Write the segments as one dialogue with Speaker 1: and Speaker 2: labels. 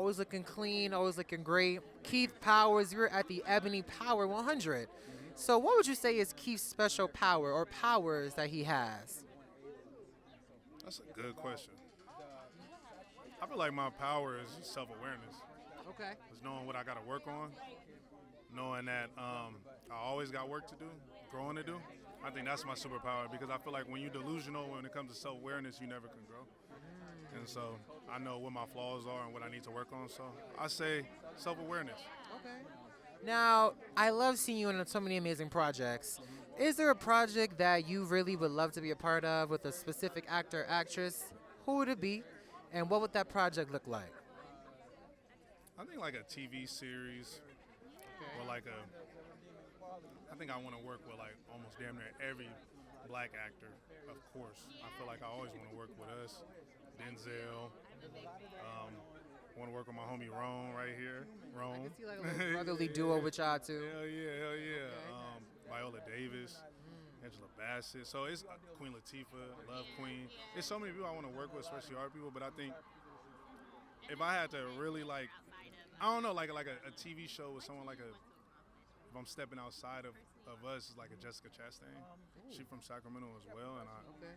Speaker 1: always looking clean, always looking great. Keith Powers, you're at the Ebony Power 100. So, what would you say is Keith's special power or powers that he has?
Speaker 2: That's a good question. I feel like my power is just self-awareness.
Speaker 1: Okay.
Speaker 2: Is knowing what I got to work on, knowing that I always got work to do, growing to do. I think that's my superpower because I feel like when you're delusional when it comes to self-awareness, you never can grow. And so I know what my flaws are and what I need to work on. So I say self-awareness.
Speaker 1: Okay. Now, I love seeing you in so many amazing projects. Is there a project that you really would love to be a part of with a specific actor or actress? Who would it be? And what would that project look like?
Speaker 2: I think like a TV series or like I think I want to work with like almost damn near every black actor, of course. I feel like I always want to work with us. Denzel. Want to work with my homie Rome right here. Rome.
Speaker 1: I can see like a little brotherly duo with y'all too.
Speaker 2: Hell yeah, hell yeah.
Speaker 1: Okay.
Speaker 2: Viola Davis, Angela Bassett. So it's Queen Latifah, Love Queen. There's so many people I want to work with, especially art people. But I think if I had to really like, I don't know, like a TV show with someone like if I'm stepping outside of us, it's like a Jessica Chastain. She's from Sacramento as well, and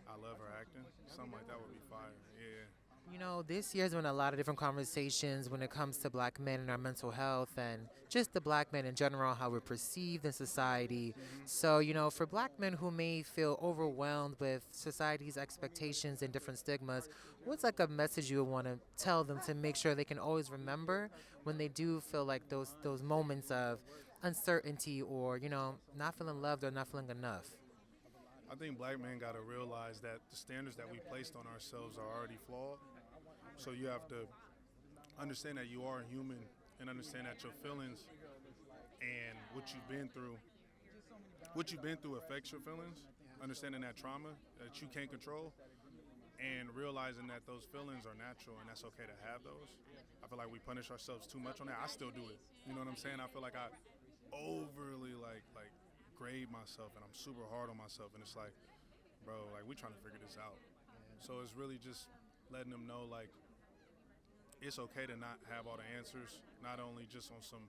Speaker 2: I love her acting. Something like that would be fire. Yeah.
Speaker 1: You know, this year's been a lot of different conversations when it comes to black men and our mental health and just the black men in general, how we're perceived in society. So, you know, for black men who may feel overwhelmed with society's expectations and different stigmas, what's like a message you would want to tell them to make sure they can always remember when they do feel like those moments of uncertainty or, you know, not feeling loved or not feeling enough?
Speaker 2: I think black men got to realize that the standards that we placed on ourselves are already flawed. So you have to understand that you are human and understand that your feelings and what you've been through affects your feelings. Understanding that trauma that you can't control and realizing that those feelings are natural and that's okay to have those. I feel like we punish ourselves too much on that. I still do it. You know what I'm saying? I feel like I overly like grade myself and I'm super hard on myself and it's like, bro, like we trying to figure this out. So it's really just letting them know like it's okay to not have all the answers, not only just on some,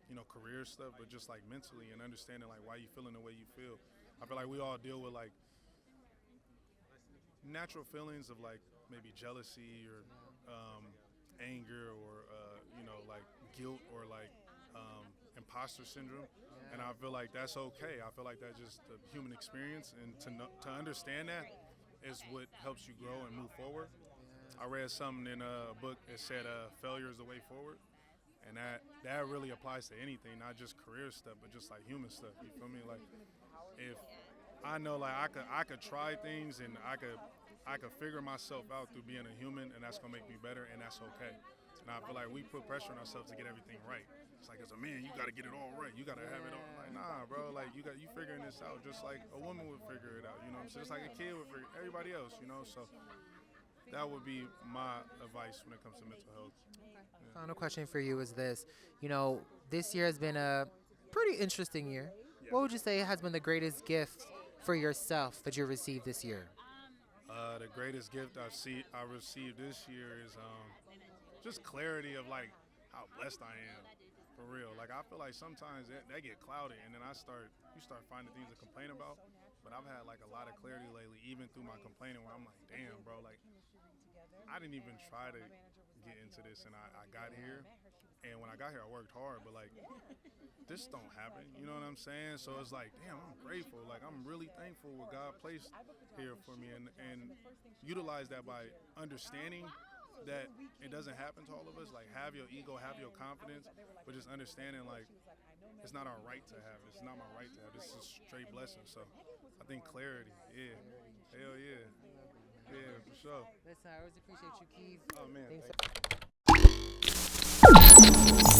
Speaker 2: you know, career stuff, but just like mentally and understanding like why you feeling the way you feel. I feel like we all deal with like natural feelings of like maybe jealousy or anger or you know, like guilt or like impostor syndrome, and I feel like that's okay. I feel like that's just the human experience, and to understand that is what helps you grow and move forward. I read something in a book that said failure is the way forward, and that really applies to anything, not just career stuff, but just like human stuff. You feel me? Like if I know like I could try things and I could figure myself out through being a human, and that's gonna make me better, and that's okay. And I feel like we put pressure on ourselves to get everything right. It's like as a man, you gotta get it all right. You gotta have it all. Like nah, bro. Like you figuring this out just like a woman would figure it out. You know what I'm saying? Just like a kid would figure. Everybody else, you know. So that would be my advice when it comes to mental health. Yeah.
Speaker 1: Final question for you is this. You know, this year has been a pretty interesting year.
Speaker 2: Yeah.
Speaker 1: What would you say has been the greatest gift for yourself that you received this year?
Speaker 2: The greatest gift I received this year is just clarity of like how blessed I am, for real. Like I feel like sometimes that get clouded, and then you start finding things to complain about. But I've had like a lot of clarity lately, even through my complaining, where I'm like, damn, bro, like I didn't even try to get into this, and I got here. And when I got here, I worked hard, but like this don't happen. You know what I'm saying? So it's like, damn, I'm grateful. Like I'm really thankful what God placed here for me, and utilize that by understanding that it doesn't happen to all of us. Like have your ego, have your confidence, but just understanding like it's not our right to have it. It's not my right to have it. This is a straight blessing. So I think clarity, yeah. Hell yeah. Yeah, for sure.
Speaker 1: Listen, I always appreciate you, Keith.
Speaker 2: Oh man.
Speaker 1: Thanks.